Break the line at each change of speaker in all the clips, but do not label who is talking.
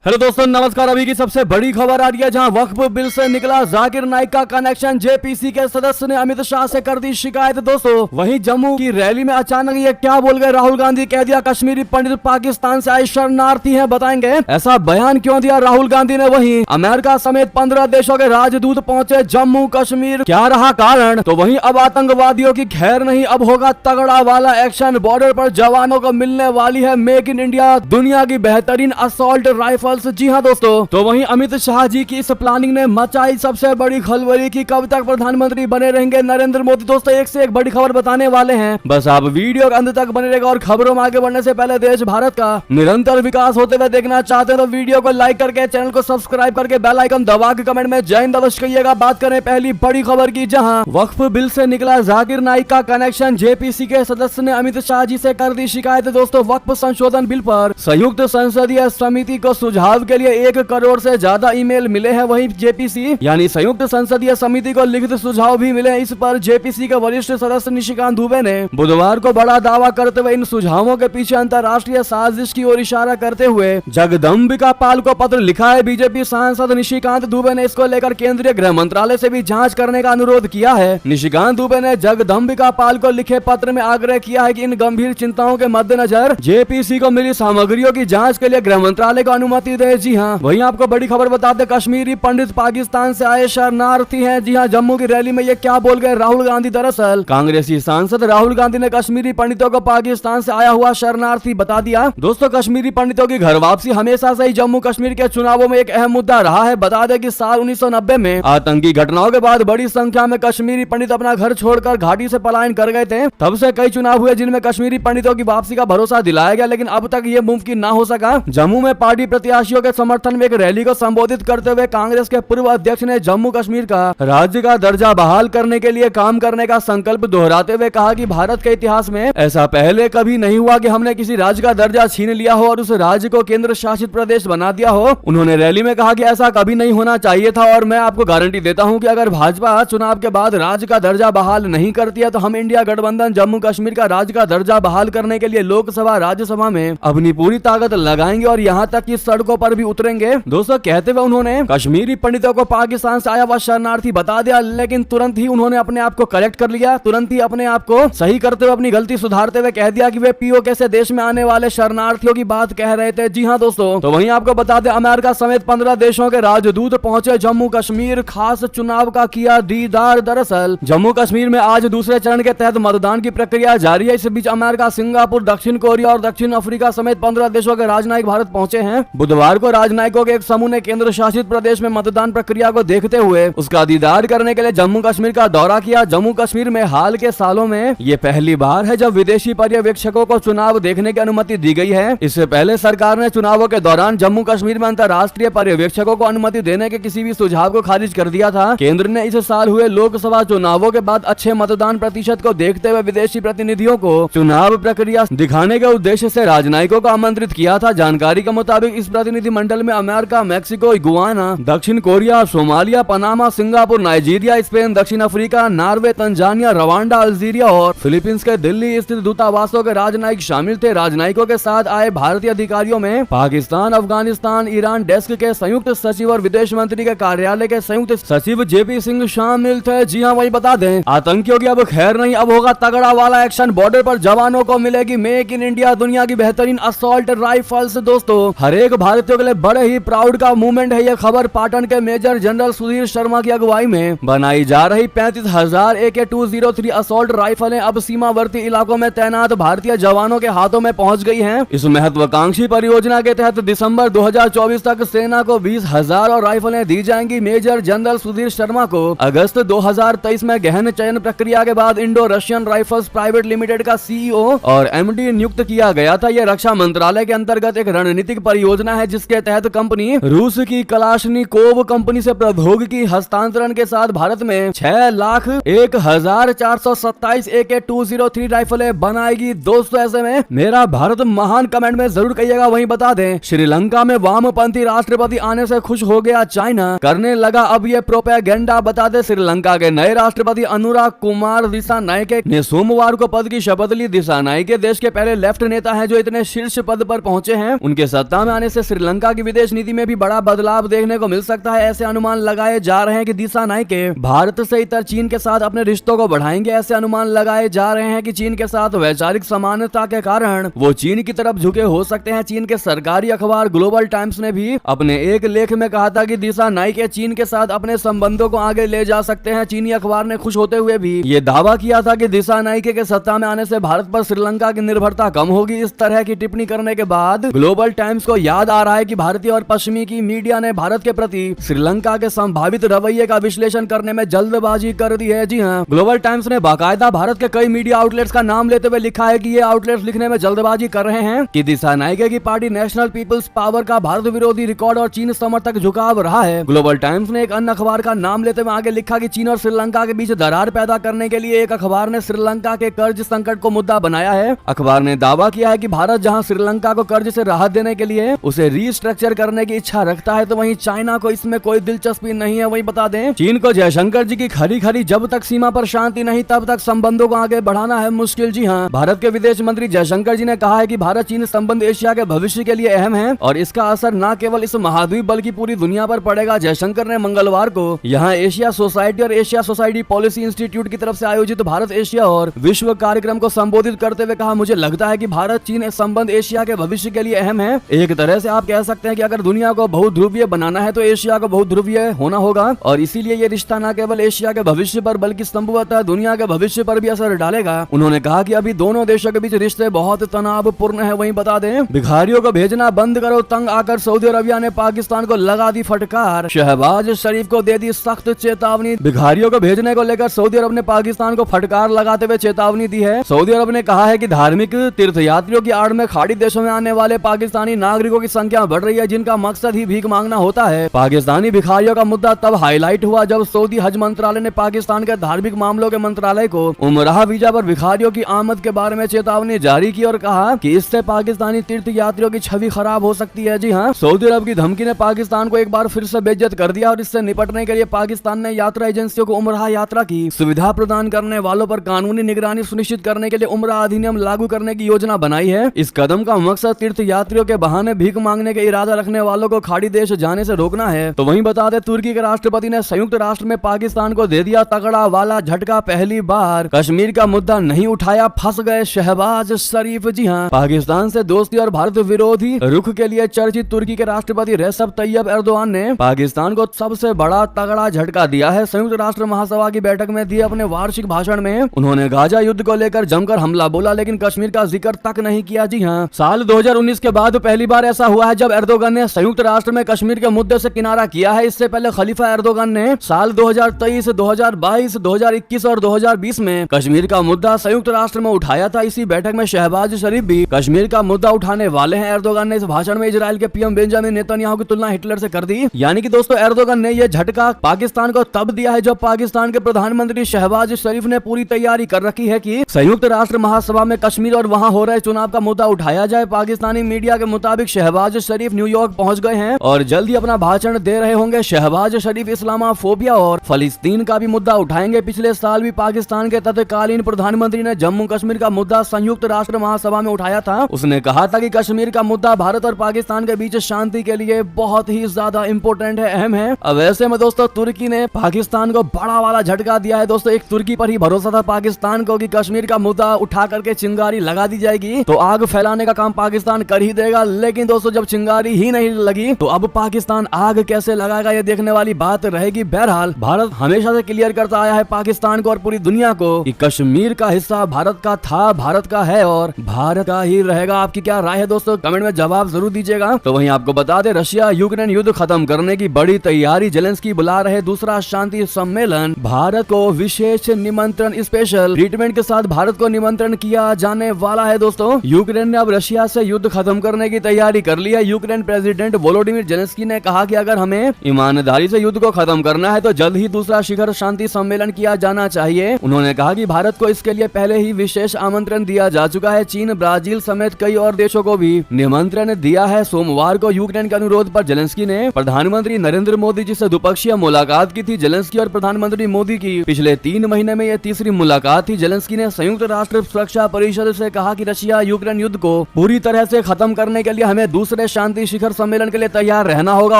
Hello दोस्तों, नमस्कार। अभी की सबसे बड़ी खबर आ रही है, जहां वक्फ बिल से निकला जाकिर नाइक का कनेक्शन। जेपीसी के सदस्य ने अमित शाह से कर दी शिकायत। दोस्तों, वहीं जम्मू की रैली में अचानक ये क्या बोल गए राहुल गांधी, कह दिया कश्मीरी पंडित पाकिस्तान से आए शरणार्थी हैं। बताएंगे ऐसा बयान क्यों दिया राहुल गांधी ने। वहीं अमेरिका समेत 15 देशों के राजदूत पहुंचे जम्मू कश्मीर, क्या रहा कारण। तो वहीं अब आतंकवादियों की खैर नहीं, अब होगा तगड़ा वाला एक्शन। बॉर्डर पर जवानों को मिलने वाली है मेक इन इंडिया दुनिया की बेहतरीन असॉल्ट राइफल। जी हाँ दोस्तों, तो वहीं अमित शाह जी की इस प्लानिंग ने मचाई सबसे बड़ी खलबली की कब तक प्रधानमंत्री बने रहेंगे नरेंद्र मोदी। दोस्तों, एक से एक बड़ी खबर बताने वाले हैं, बस आप वीडियो के अंत तक बने रहेगा। और खबरों में आगे बढ़ने से पहले देश भारत का निरंतर विकास होते हुए देखना चाहते हैं तो वीडियो को लाइक करके चैनल को सब्सक्राइब करके बेल आइकन दबा के कमेंट में जय हिंद अवश्य कहिएगा। बात करें पहली बड़ी खबर की, जहां वक्फ बिल से निकला जाकिर नाइक का कनेक्शन। जेपीसी के सदस्य ने अमित शाह जी से कर दी शिकायत। दोस्तों, वक्फ संशोधन बिल पर संयुक्त संसदीय समिति को सुझाव के लिए 1 करोड़ से ज्यादा ईमेल मिले हैं। वहीं जेपीसी यानी संयुक्त संसदीय समिति को लिखित सुझाव भी मिले। इस पर जेपीसी के वरिष्ठ सदस्य निशिकांत दुबे ने बुधवार को बड़ा दावा करते हुए इन सुझावों के पीछे अंतर्राष्ट्रीय साजिश की ओर इशारा करते हुए जगदम्बिका पाल को पत्र लिखा है। बीजेपी सांसद निशिकांत दुबे ने इसको लेकर केंद्रीय गृह मंत्रालय से भी जांच करने का अनुरोध किया है। निशिकांत दुबे ने जगदम्बिका पाल को लिखे पत्र में आग्रह किया है कि इन गंभीर चिंताओं के मद्देनजर जेपीसी को मिली सामग्रियों की जांच के लिए गृह मंत्रालय को अनुमति दे। जी हाँ, वहीं आपको बड़ी खबर बताते, कश्मीरी पंडित पाकिस्तान से आए शरणार्थी हैं। जी हाँ, जम्मू की रैली में ये क्या बोल गए राहुल गांधी। दरअसल कांग्रेसी सांसद राहुल गांधी ने कश्मीरी पंडितों को पाकिस्तान से आया हुआ शरणार्थी बता दिया। दोस्तों, कश्मीरी पंडितों की घर वापसी हमेशा से ही जम्मू कश्मीर के चुनावों में एक अहम मुद्दा रहा है। बता दें कि साल 1990 में आतंकी घटनाओं के बाद बड़ी संख्या में कश्मीरी पंडित अपना घर छोड़कर घाटी से पलायन कर गए थे। तब से कई चुनाव हुए जिनमें कश्मीरी पंडितों की वापसी का भरोसा दिलाया गया, लेकिन अब तक ये मुमकिन न हो सका। जम्मू में पार्टी प्रत्याशियों के समर्थन में एक रैली को संबोधित करते हुए कांग्रेस के पूर्व अध्यक्ष ने जम्मू कश्मीर का राज्य का दर्जा बहाल करने के लिए काम करने का संकल्प दोहराते हुए कहा कि भारत के इतिहास में ऐसा पहले कभी नहीं हुआ कि हमने किसी राज्य का दर्जा छीन लिया हो और उस राज्य को केंद्र शासित प्रदेश बना दिया हो। उन्होंने रैली में कहा कि ऐसा कभी नहीं होना चाहिए था और मैं आपको गारंटी देता हूं कि अगर भाजपा चुनाव के बाद राज्य का दर्जा बहाल नहीं करती है तो हम इंडिया गठबंधन जम्मू कश्मीर का राज्य का दर्जा बहाल करने के लिए लोकसभा राज्यसभा में अपनी पूरी ताकत लगाएंगे और यहाँ तक कि सड़कों पर भी उतरेंगे। दोस्तों, कहते हुए उन्होंने कश्मीरी पंडितों को पाकिस्तान से आया हुआ शरणार्थी बता दिया, लेकिन तुरंत ही उन्होंने अपने आप को करेक्ट कर लिया। तुरंत ही अपने आप को सही करते हुए अपनी गलती सुधारते हुए कह दिया कि वे पीओके से देश में आने वाले शरणार्थियों की बात कह रहे थे। जी हाँ दोस्तों, तो वहीं आपको बता दें, अमेरिका समेत 15 देशों के राजदूत पहुंचे जम्मू कश्मीर, खास चुनाव का किया दीदार। दरअसल जम्मू कश्मीर में आज दूसरे चरण के तहत मतदान की प्रक्रिया जारी है। इस बीच अमेरिका, सिंगापुर, दक्षिण कोरिया और दक्षिण अफ्रीका समेत 15 देशों के राजनयिक भारत पहुंचे हैं। बुधवार को राजनयिकों के एक समूह ने केंद्र शासित प्रदेश में मतदान प्रक्रिया को देखते हुए उसका दीदार करने के लिए जम्मू कश्मीर का दौरा किया। जम्मू कश्मीर में हाल के सालों में ये पहली बार है जब विदेशी पर्यवेक्षकों को चुनाव देखने की अनुमति दी गई है। इससे पहले सरकार ने चुनावों के दौरान जम्मू कश्मीर में अंतर्राष्ट्रीय पर्यवेक्षकों को अनुमति देने के किसी भी सुझाव को खारिज कर दिया था। केंद्र ने इस साल हुए लोकसभा चुनावों के बाद अच्छे मतदान प्रतिशत को देखते हुए विदेशी प्रतिनिधियों को चुनाव प्रक्रिया दिखाने के उद्देश्य से राजनयिकों को आमंत्रित किया था। जानकारी के मुताबिक इस प्रतिनिधि मंडल में अमेरिका, मैक्सिको, गुयाना, दक्षिण Korea, Somalia, Panama, Singapore, Nigeria, Spain, दक्षिण Africa, Norway, Tanzania, Rwanda, Algeria और फिलीपींस के दिल्ली स्थित दूतावासों के राजनयिक शामिल थे। राजनयिकों के साथ आए भारतीय अधिकारियों में पाकिस्तान, अफगानिस्तान, ईरान डेस्क के संयुक्त सचिव और विदेश मंत्री के कार्यालय के संयुक्त सचिव जेपी सिंह शामिल थे। जी हाँ, वही बता दें, आतंकियों की अब खैर नहीं, अब होगा तगड़ा वाला एक्शन। बॉर्डर पर जवानों को मिलेगी मेक इन इंडिया दुनिया की बेहतरीन असॉल्ट राइफल्स। दोस्तों, हर एक भारतीयों के लिए बड़े ही प्राउड का मूवमेंट है। यह खबर पाटन के मेजर जनरल सुधीर शर्मा की अगुवाई में बनाई जा रही 35,000 AK-203 असॉल्ट राइफलें अब सीमावर्ती इलाकों में तैनात भारतीय जवानों के हाथों में पहुंच गई हैं। इस महत्वाकांक्षी परियोजना के तहत दिसंबर 2024 तक सेना को 20,000 और राइफलें दी जाएंगी। मेजर जनरल सुधीर शर्मा को अगस्त 2023 में गहन चयन प्रक्रिया के बाद Indo Russian rifles private limited का CEO और MD नियुक्त किया गया था। यह रक्षा मंत्रालय के अंतर्गत एक रणनीतिक परियोजना है जिसके तहत कंपनी रूस की कलाशनिकोव कंपनी से प्रौद्योगिकी हस्तांतरण के साथ भारत में 6,01,427 AK-203 राइफलें बनाएगी। दोस्तों, ऐसे में मेरा भारत महान कमेंट में जरूर कहिएगा। वहीं बता दें, श्रीलंका में वामपंथी राष्ट्रपति आने से खुश हो गया चाइना, करने लगा अब ये प्रोपेगेंडा। बता दें, श्रीलंका के नए राष्ट्रपति अनुराग कुमार दिसानायके ने सोमवार को पद की शपथ ली। दिसानायके देश के पहले लेफ्ट नेता हैं जो इतने शीर्ष पद पर पहुंचे हैं। उनके सत्ता में आने से श्रीलंका की विदेश नीति में भी बड़ा बदलाव देखने को मिल सकता है। ऐसे अनुमान लगाए जा रहे हैं कि दिशा नाइके भारत से इतर चीन के साथ अपने रिश्तों को बढ़ाएंगे। ऐसे अनुमान लगाए जा रहे हैं कि चीन के साथ वैचारिक समानता के कारण वो चीन की तरफ झुके हो सकते हैं। चीन के सरकारी अखबार ग्लोबल टाइम्स ने भी अपने एक लेख में कहा था कि दिशा नाइके चीन के साथ अपने संबंधों को आगे ले जा सकते हैं। चीनी अखबार ने खुश होते हुए भी ये दावा किया था कि दिशा नाइके के सत्ता में आने से भारत पर श्रीलंका की निर्भरता कम होगी। इस तरह की टिप्पणी करने के बाद ग्लोबल टाइम्स को याद आ रहा है कि भारतीय और पश्चिमी की मीडिया ने भारत के प्रति श्रीलंका के संभावित रवैये का विश्लेषण करने में जल्दबाजी कर दी है। जी हाँ, ग्लोबल टाइम्स ने बाकायदा भारत के कई मीडिया आउटलेट्स का नाम लेते हुए लिखा है कि ये आउटलेट्स लिखने में जल्दबाजी कर रहे हैं कि दिशा नाइके की पार्टी नेशनल पीपल्स पावर का भारत विरोधी रिकॉर्ड और चीन समर्थक झुकाव रहा है। ग्लोबल टाइम्स ने एक अन्य अखबार का नाम लेते हुए आगे लिखा कि चीन और श्रीलंका के बीच दरार पैदा करने के लिए एक अखबार ने श्रीलंका के कर्ज संकट को मुद्दा बनाया है। अखबार ने दावा किया है कि भारत जहां श्रीलंका को कर्ज से राहत देने के लिए उसे रीस्ट्रक्चर करने की इच्छा रखता है, तो वहीं चाइना को इसमें कोई दिलचस्पी नहीं है। वही बता दें, चीन को जयशंकर जी की खरी खरी जब तक सीमा पर शांति नहीं तब तक संबंधों को आगे बढ़ाना है मुश्किल। जी हाँ, भारत के विदेश मंत्री जयशंकर जी ने कहा है कि भारत चीन संबंध एशिया के भविष्य के लिए अहम है और इसका असर न केवल इस महाद्वीप बल्कि पूरी दुनिया पर पड़ेगा। जयशंकर ने मंगलवार को यहाँ एशिया सोसाइटी और एशिया सोसाइटी पॉलिसी इंस्टीट्यूट की तरफ से आयोजित भारत एशिया और विश्व कार्यक्रम को संबोधित करते हुए कहा, मुझे लगता है कि भारत चीन संबंध एशिया के भविष्य के लिए अहम है। एक तरह से आप कह सकते हैं कि अगर दुनिया को बहुध्रुवीय बनाना है तो एशिया को बहुध्रुवीय होना होगा और इसीलिए ये रिश्ता न केवल एशिया के भविष्य पर बल्कि संभवतः दुनिया के भविष्य पर भी असर डालेगा। उन्होंने कहा कि अभी दोनों देशों के बीच रिश्ते बहुत तनावपूर्ण है। वहीं बता दें, भिखारियों को भेजना बंद करो, तंग आकर सऊदी अरबिया ने पाकिस्तान को लगा दी फटकार। शहबाज शरीफ को दे दी सख्त चेतावनी। भिखारियों को भेजने को लेकर सऊदी अरब ने पाकिस्तान को फटकार लगाते हुए चेतावनी दी है। सऊदी अरब ने कहा है कि धार्मिक तीर्थयात्रियों की आड़ में खाड़ी देशों में आने वाले पाकिस्तानी नागरिकों की संख्या बढ़ रही है जिनका मकसद ही भीख मांगना होता है। पाकिस्तानी भिखारियों का मुद्दा तब हाईलाइट हुआ जब सऊदी हज मंत्रालय ने पाकिस्तान के धार्मिक मामलों के मंत्रालय को उमराह वीजा पर भिखारियों की आमद के बारे में चेतावनी जारी की और कहा कि इससे पाकिस्तानी तीर्थ यात्रियों की छवि खराब हो सकती है। जी हाँ, सऊदी अरब की धमकी ने पाकिस्तान को एक बार फिर से बेइज्जत कर दिया और इससे निपटने के लिए पाकिस्तान ने यात्रा एजेंसियों को उमराह यात्रा की सुविधा प्रदान करने वालों पर कानूनी निगरानी सुनिश्चित करने के लिए उमराह अधिनियम लागू करने की योजना बनाई है। इस कदम का मकसद तीर्थ यात्रियों के बहाने भीख मांगने के इरादा रखने वालों को खाड़ी देश जाने से रोकना है। तो वहीं बता दें, तुर्की के राष्ट्रपति ने संयुक्त राष्ट्र में पाकिस्तान को दे दिया तगड़ा वाला झटका। पहली बार कश्मीर का मुद्दा नहीं उठाया, फंस गए शहबाज शरीफ। जी हाँ, पाकिस्तान से दोस्ती और भारत विरोधी रुख के लिए चर्चित तुर्की के राष्ट्रपति रेसेप तैयब एर्दोआन ने पाकिस्तान को सबसे बड़ा तगड़ा झटका दिया है। संयुक्त राष्ट्र महासभा की बैठक में दिए अपने वार्षिक भाषण में उन्होंने गाजा युद्ध को लेकर जमकर हमला बोला, लेकिन कश्मीर का जिक्र तक नहीं किया। जी हाँ, साल 2019 के बाद पहली बार ऐसा हुआ है जब एर्दोगन ने संयुक्त राष्ट्र में कश्मीर के मुद्दे से किनारा किया है। इससे पहले खलीफा एर्दोगन ने साल 2023, 2022, 2021 और 2020 में कश्मीर का मुद्दा संयुक्त राष्ट्र में उठाया था। इसी बैठक में शहबाज शरीफ भी कश्मीर का मुद्दा उठाने वाले हैं। एर्दोगन ने इस भाषण में इजराइल के पीएम बेंजामिन नेतन्याहू की तुलना हिटलर से कर दी। यानी कि दोस्तों, एर्दोगन ने यह झटका पाकिस्तान को तब दिया है जब पाकिस्तान के प्रधानमंत्री शहबाज शरीफ ने पूरी तैयारी कर रखी है कि संयुक्त राष्ट्र महासभा में कश्मीर और वहां हो रहे चुनाव का मुद्दा उठाया जाए। पाकिस्तानी मीडिया के मुताबिक शहबाज शरीफ न्यूयॉर्क पहुंच गए हैं और जल्द ही अपना भाषण दे रहे होंगे। शहबाज शरीफ इस्लामाफोबिया और फलस्तीन का भी मुद्दा उठाएंगे। पिछले साल भी पाकिस्तान के तत्कालीन प्रधानमंत्री ने जम्मू कश्मीर का मुद्दा संयुक्त राष्ट्र महासभा में उठाया था। उसने कहा था कि कश्मीर का मुद्दा भारत और पाकिस्तान के बीच शांति के लिए बहुत ही ज्यादा इंपॉर्टेंट है, अहम है। अब ऐसे में दोस्तों, तुर्की ने पाकिस्तान को बड़ा वाला झटका दिया है। दोस्तों, एक तुर्की पर ही भरोसा था पाकिस्तान को कि कश्मीर का मुद्दा उठा करके चिंगारी लगा दी जाएगी तो आग फैलाने का काम पाकिस्तान कर ही देगा। लेकिन दोस्तों, जब चिंगारी ही नहीं लगी तो अब पाकिस्तान आग कैसे लगाएगा, ये देखने वाली बात रहेगी। बहरहाल, भारत हमेशा से क्लियर करता आया है पाकिस्तान को और पूरी दुनिया को कि कश्मीर का हिस्सा भारत का था, भारत का है और भारत का ही रहेगा। आपकी क्या राय है दोस्तों, कमेंट में जवाब जरूर दीजिएगा। तो वहीं आपको बता दें, रशिया यूक्रेन युद्ध खत्म करने की बड़ी तैयारी। जेलेंस्की बुला रहे दूसरा शांति सम्मेलन। भारत को विशेष निमंत्रण, स्पेशल ट्रीटमेंट के साथ भारत को निमंत्रण किया जाने वाला है। दोस्तों, यूक्रेन ने अब रशिया से युद्ध खत्म करने की तैयारी कर ली है। यूक्रेन प्रेसिडेंट वोलोडिमिर जेलेंस्की ने कहा कि अगर हमें ईमानदारी से युद्ध को खत्म करना है तो जल्द ही दूसरा शिखर शांति सम्मेलन किया जाना चाहिए। उन्होंने कहा कि भारत को इसके लिए पहले ही विशेष आमंत्रण दिया जा चुका है। चीन, ब्राजील समेत कई और देशों को भी निमंत्रण दिया है। सोमवार को यूक्रेन के अनुरोध पर जेलेंस्की ने प्रधानमंत्री नरेंद्र मोदी जी से द्विपक्षीय मुलाकात की थी। जेलेंस्की और प्रधानमंत्री मोदी की पिछले 3 महीने में यह तीसरी मुलाकात थी। जेलेंस्की ने संयुक्त राष्ट्र सुरक्षा परिषद से कहा कि रशिया यूक्रेन युद्ध को पूरी तरह से खत्म करने के लिए हमें दूसरे छठे शांति शिखर सम्मेलन के लिए तैयार रहना होगा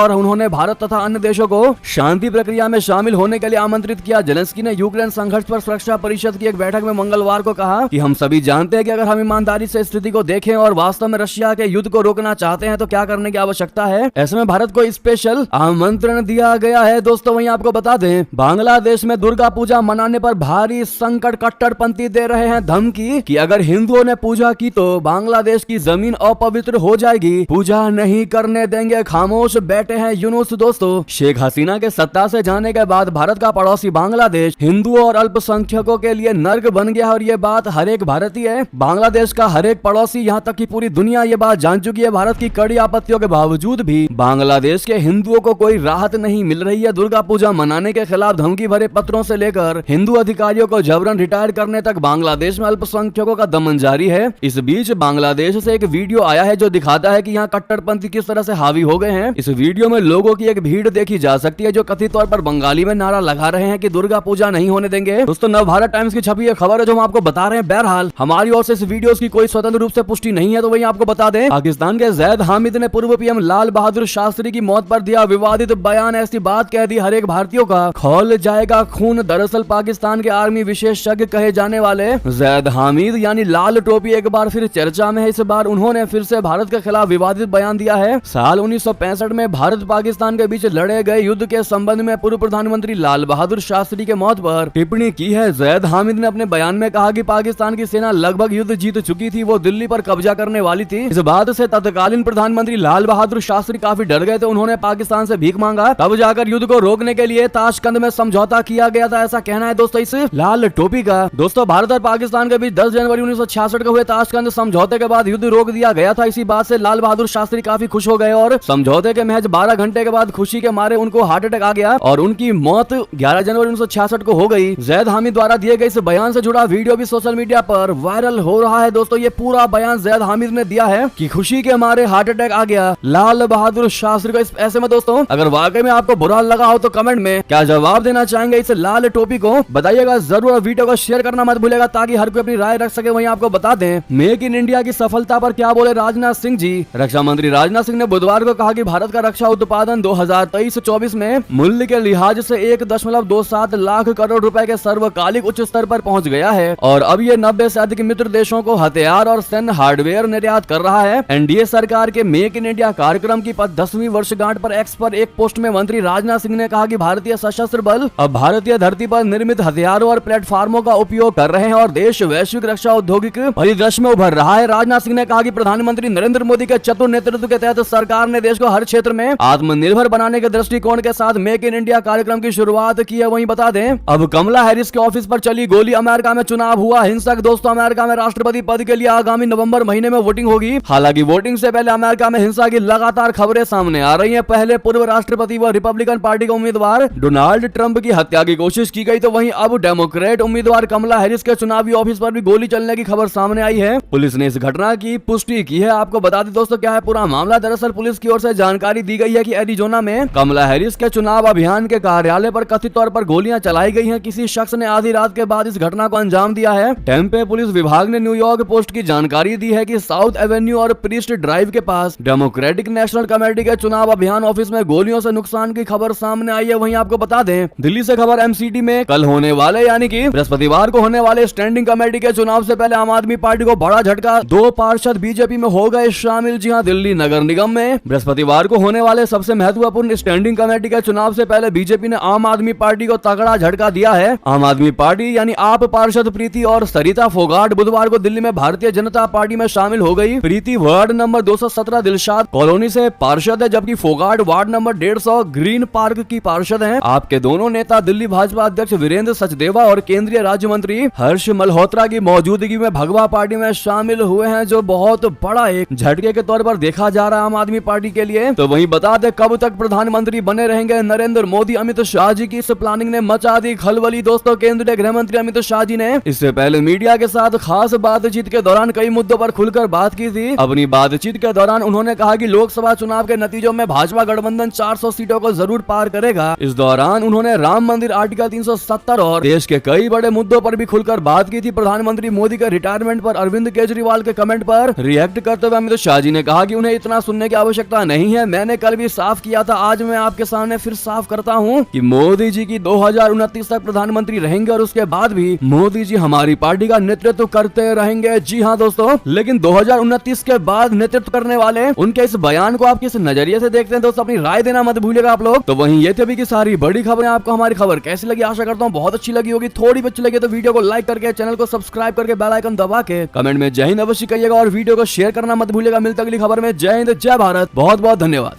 और उन्होंने भारत तथा अन्य देशों को शांति प्रक्रिया में शामिल होने के लिए आमंत्रित किया। जेलेंस्की ने यूक्रेन संघर्ष पर सुरक्षा परिषद की एक बैठक में मंगलवार को कहा कि हम सभी जानते हैं कि अगर हम ईमानदारी से स्थिति को देखें और वास्तव में रशिया के युद्ध को रोकना चाहते हैं तो क्या करने की आवश्यकता है। ऐसे में भारत को स्पेशल आमंत्रण दिया गया है। दोस्तों वहीं आपको बता दें, बांग्लादेश में दुर्गा पूजा मनाने पर भारी संकट, कट्टरपंथी दे रहे हैं धमकी कि अगर हिंदुओं ने पूजा की तो बांग्लादेश की जमीन अपवित्र हो जाएगी, पूजा नहीं करने देंगे, खामोश बैठे हैं यूनुस। दोस्तों शेख हसीना के सत्ता से जाने के बाद भारत का पड़ोसी बांग्लादेश हिंदुओं और अल्पसंख्यकों के लिए नर्क बन गया और ये बात हर एक भारतीय, बांग्लादेश का हर एक पड़ोसी, यहाँ तक कि पूरी दुनिया ये बात जान चुकी है। भारत की कड़ी आपत्तियों के बावजूद भी बांग्लादेश के हिंदुओं को कोई राहत नहीं मिल रही है। दुर्गा पूजा मनाने के खिलाफ धमकी भरे पत्रों से लेकर हिंदू अधिकारियों को जबरन रिटायर करने तक बांग्लादेश में अल्पसंख्यकों का दमन जारी है। इस बीच बांग्लादेश से एक वीडियो आया है जो दिखाता है कि यहाँ कट्टरपंथी किस तरह से हावी हो गए हैं। इस वीडियो में लोगों की एक भीड़ देखी जा सकती है जो कथित तौर पर बंगाली में नारा लगा रहे हैं कि दुर्गा पूजा नहीं होने देंगे। दोस्तों नवभारत टाइम्स की छपी है खबर है जो हम आपको बता रहे हैं। बहरहाल हमारी ओर से इस वीडियो की कोई स्वतंत्र रूप से पुष्टि नहीं है, तो वही आपको बता दें, पाकिस्तान के जैद हामिद ने पूर्व पीएम लाल बहादुर शास्त्री की मौत पर दिया विवादित बयान। ऐसी बात कह दी हर एक भारतीयों का खौल जाएगा खून। दरअसल पाकिस्तान के आर्मी विशेषज्ञ कहे जाने वाले जैद हामिद यानी लाल टोपी एक बार फिर चर्चा में है। इस बार उन्होंने फिर से भारत के खिलाफ विवादित बयान दिया है। साल 1965 में भारत पाकिस्तान के बीच लड़े गए युद्ध के संबंध में पूर्व प्रधानमंत्री लाल बहादुर शास्त्री के मौत पर टिप्पणी की है। जैद हामिद ने अपने बयान में कहा कि पाकिस्तान की सेना लगभग युद्ध जीत चुकी थी, वो दिल्ली पर कब्जा करने वाली थी। इस बात से तत्कालीन प्रधानमंत्री लाल बहादुर शास्त्री काफी डर गए थे। उन्होंने पाकिस्तान से भीख मांगा, तब जाकर युद्ध को रोकने के लिए ताशकंद में समझौता किया गया था, ऐसा कहना है दोस्तों इस लाल टोपी का। दोस्तों भारत और पाकिस्तान के बीच 10 जनवरी 1966 को हुए ताशकंद समझौते के बाद युद्ध रोक दिया गया था। इसी बात से लाल बहादुर शास्त्री काफी खुश हो गए और समझौते के महज 12 घंटे के बाद खुशी के मारे उनको हार्ट अटैक आ गया और उनकी मौत 11 जनवरी 1966 को हो गई। जैद हामिद द्वारा दिए गए इस बयान से जुड़ा वीडियो भी सोशल मीडिया पर वायरल हो रहा है। दोस्तों ये पूरा बयान जैद हामिद ने दिया है कि खुशी के मारे हार्ट अटैक आ गया लाल बहादुर शास्त्री को। ऐसे में दोस्तों अगर वाकई में आपको बुरा लगा हो तो कमेंट में क्या जवाब देना चाहेंगे इस लाल टोपी को, बताइएगा जरूर। वीडियो को शेयर करना मत भूलिएगा ताकि हर कोई अपनी राय रख सके। वहीं आपको बता दें, मेक इन इंडिया की सफलता पर क्या बोले राजनाथ सिंह जी। रक्षा मंत्री राजनाथ सिंह ने बुधवार को कहा कि भारत का रक्षा उत्पादन 2023-24 में मूल्य के लिहाज से 1.27 लाख करोड़ रुपए के सर्वकालिक उच्च स्तर पर पहुंच गया है और अब ये 90 से अधिक मित्र देशों को हथियार और सैन्य हार्डवेयर निर्यात कर रहा है। एनडीए सरकार के मेक इन इंडिया कार्यक्रम की 10वीं वर्षगांठ पर एक्स पर एक पोस्ट में मंत्री राजनाथ सिंह ने कहा कि भारतीय सशस्त्र बल अब भारतीय धरती पर निर्मित हथियारों और प्लेटफार्मों का उपयोग कर रहे हैं और देश वैश्विक रक्षा औद्योगिक परिदृश्य में उभर रहा है। राजनाथ सिंह ने कहा कि प्रधानमंत्री नरेंद्र मोदी के चतुर नेतृत्व के तहत सरकार ने देश को हर क्षेत्र में आत्मनिर्भर बनाने के दृष्टिकोण के साथ मेक इन इंडिया कार्यक्रम की शुरुआत की है। वहीं बता दें, अब कमला हैरिस के ऑफिस पर चली गोली, अमेरिका में चुनाव हुआ हिंसक। दोस्तों अमेरिका में राष्ट्रपति पद के लिए आगामी नवंबर महीने में वोटिंग होगी। हालांकि वोटिंग से पहले अमेरिका में हिंसा की लगातार खबरें सामने आ रही हैं। पहले पूर्व राष्ट्रपति व रिपब्लिकन पार्टी के उम्मीदवार डोनाल्ड ट्रंप की हत्या की कोशिश की गई, तो वहीं अब डेमोक्रेट उम्मीदवार कमला हैरिस के चुनावी ऑफिस पर भी गोली चलने की खबर सामने आई है। पुलिस ने इस घटना की पुष्टि की है। आपको बता दें दोस्तों क्या है पूरा मामला। दरअसल पुलिस की ओर से जानकारी दी गई है कि एरिजोना में कमला हैरिस के चुनाव अभियान के कार्यालय पर कथित तौर पर गोलियां चलाई गई हैं। किसी शख्स ने आधी रात के बाद इस घटना को अंजाम दिया है। टेम्पे पुलिस विभाग ने न्यूयॉर्क पोस्ट की जानकारी दी है कि साउथ एवेन्यू और प्रीस्ट ड्राइव के पास डेमोक्रेटिक नेशनल कमेटी के चुनाव अभियान ऑफिस में गोलियों से नुकसान की खबर सामने आई है। वहीं आपको बता दें, दिल्ली से खबर एमसीडी में कल होने वाले यानी कि बृहस्पतिवार को होने वाले स्टैंडिंग कमेटी के चुनाव से पहले आम आदमी पार्टी को बड़ा झटका, 2 पार्षद बीजेपी में हो गए शामिल। जी हां, दिल्ली नगर निगम में बृहस्पतिवार को होने वाले सबसे महत्वपूर्ण स्टैंडिंग कमेटी के चुनाव से पहले बीजेपी ने आम आदमी पार्टी को तगड़ा झटका दिया है। आम आदमी पार्टी यानी आप पार्षद प्रीति और सरिता फोगाट बुधवार को दिल्ली में भारतीय जनता पार्टी में शामिल हो गई। प्रीति वार्ड नंबर 217 दिलशाद कॉलोनी से पार्षद है, जबकि Phogat ward number 150 green park की पार्षद हैं। आपके दोनों नेता दिल्ली भाजपा अध्यक्ष वीरेंद्र सचदेवा और केंद्रीय राज्य मंत्री हर्ष मल्होत्रा की मौजूदगी में भगवा पार्टी में शामिल हुए हैं, जो बहुत बड़ा एक झटके के तौर पर देखा जा रहा है आम आदमी पार्टी के लिए। तो वहीं बता दें, कब तक प्रधानमंत्री बने रहेंगे नरेंद्र मोदी, अमित शाह जी की इस प्लानिंग ने मचा दी खलबली। दोस्तों केंद्रीय गृह मंत्री अमित शाह जी ने इससे पहले मीडिया के साथ खास बातचीत के दौरान कई मुद्दों पर खुलकर बात की थी। अपनी बातचीत के दौरान उन्होंने कहा कि लोकसभा चुनाव के नतीजों में भाजपा गठबंधन 400 सीटों को जरूर पार करेगा। इस दौरान उन्होंने राम मंदिर आर्टिकल 370 और देश के कई बड़े मुद्दों पर भी खुलकर बात की थी। प्रधानमंत्री मोदी के रिटायरमेंट पर अरविंद केजरीवाल के कमेंट पर रिएक्ट करते हुए अमित शाह जी ने कहा हालांकि उन्हें इतना सुनने की आवश्यकता नहीं है। मैंने कल भी साफ किया था, आज मैं आपके सामने फिर साफ करता हूँ कि मोदी जी की 2029 तक प्रधानमंत्री रहेंगे और उसके बाद भी मोदी जी हमारी पार्टी का नेतृत्व करते रहेंगे। जी हाँ दोस्तों, लेकिन 2029 के बाद नेतृत्व करने वाले उनके इस बयान को आप किस नजरिए से देखते हैं दोस्तों, अपनी राय देना मत भूलिएगा आप लोग। तो वहीं ये थे अभी की सारी बड़ी खबरें। आपको हमारी खबर कैसी लगी, आशा करता हूँ बहुत अच्छी लगी होगी। थोड़ी भी अच्छी लगी तो वीडियो को लाइक करके, चैनल को सब्सक्राइब करके, बेल आइकन दबा के कमेंट में जय हिंद अवश्य कहिएगा और वीडियो को शेयर करना मत भूलिएगा। मिलते अगली खबर में। जय हिंद, जय भारत, बहुत बहुत धन्यवाद।